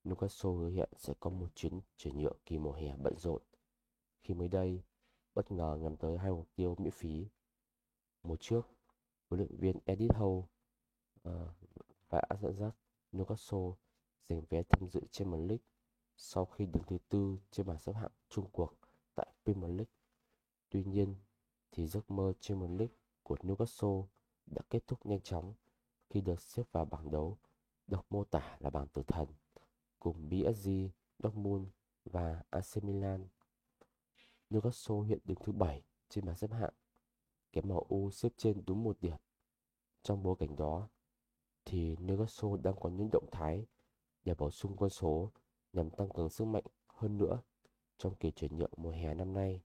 Newcastle hứa hẹn sẽ có một chuyến chuyển nhượng kỳ mùa hè bận rộn khi mới đây bất ngờ nhắm tới hai mục tiêu miễn phí. Mùa trước, huấn luyện viên Eddie Howe và dẫn dắt Newcastle giành vé tham dự Champions League sau khi đứng thứ tư trên bảng xếp hạng chung cuộc tại Premier League. Tuy nhiên, thì giấc mơ Champions League của Newcastle đã kết thúc nhanh chóng khi được xếp vào bảng đấu được mô tả là bảng tử thần cùng PSG, Dortmund và AC Milan. Newcastle hiện đứng thứ 7 trên bảng xếp hạng, kém MU xếp trên đúng một điểm. Trong bối cảnh đó, thì Newcastle đang có những động thái để bổ sung quân số nhằm tăng cường sức mạnh hơn nữa trong kỳ chuyển nhượng mùa hè năm nay.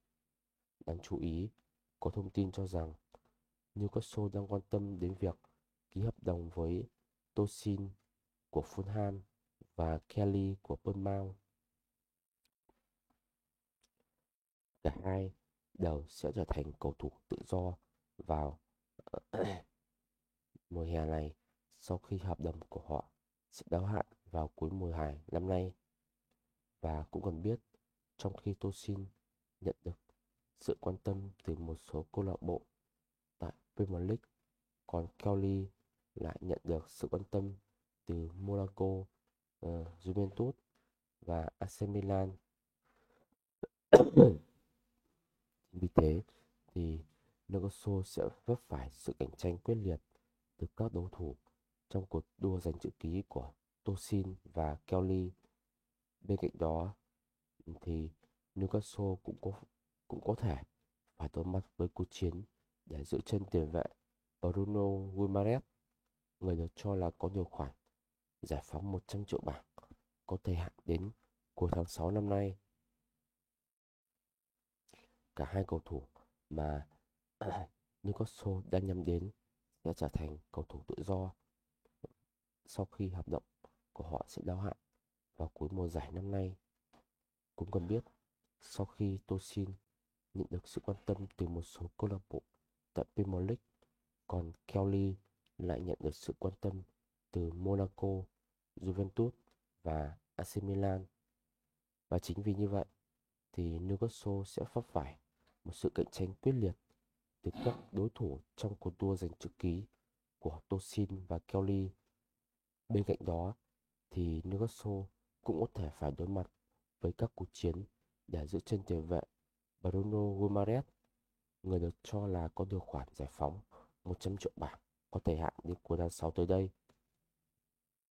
Đáng chú ý, có thông tin cho rằng Newcastle đang quan tâm đến việc ký hợp đồng với Tosin của Fulham và Kelly của Bournemouth. Cả hai đều sẽ trở thành cầu thủ tự do vào mùa hè này sau khi hợp đồng của họ sẽ đáo hạn vào cuối mùa hè năm nay. Và cũng cần biết, trong khi Tosin nhận được sự quan tâm từ một số câu lạc bộ tại Premier League, còn Kelly lại nhận được sự quan tâm từ Monaco, Juventus và AC Milan. Vì thế thì Newcastle sẽ vấp phải sự cạnh tranh quyết liệt từ các đối thủ trong cuộc đua giành chữ ký của Tosin và Kelly. Bên cạnh đó thì Newcastle cũng có thể phải đối mặt với cuộc chiến để giữ chân tiền vệ Bruno Guimaraes, người được cho là có điều khoản giải phóng 100 triệu bảng có thời hạn đến cuối tháng 6 năm nay. Cả hai cầu thủ mà Newcastle đang nhắm đến sẽ trở thành cầu thủ tự do sau khi hợp đồng của họ sẽ đáo hạn vào cuối mùa giải năm nay. Cũng cần biết, sau khi Tosin nhận được sự quan tâm từ một số câu lạc bộ tại Premier League, còn Kelly lại nhận được sự quan tâm từ Monaco, Juventus và AC Milan. Và chính vì như vậy thì Newcastle sẽ vấp phải một sự cạnh tranh quyết liệt từ các đối thủ trong cuộc đua giành chữ ký của Tosin và Kelly. Bên cạnh đó thì Newcastle cũng có thể phải đối mặt với các cuộc chiến để giữ chân tiền vệ Bruno Guimaraes, người được cho là có điều khoản giải phóng 100 triệu bảng có thời hạn đến cuối tháng 6 tới đây.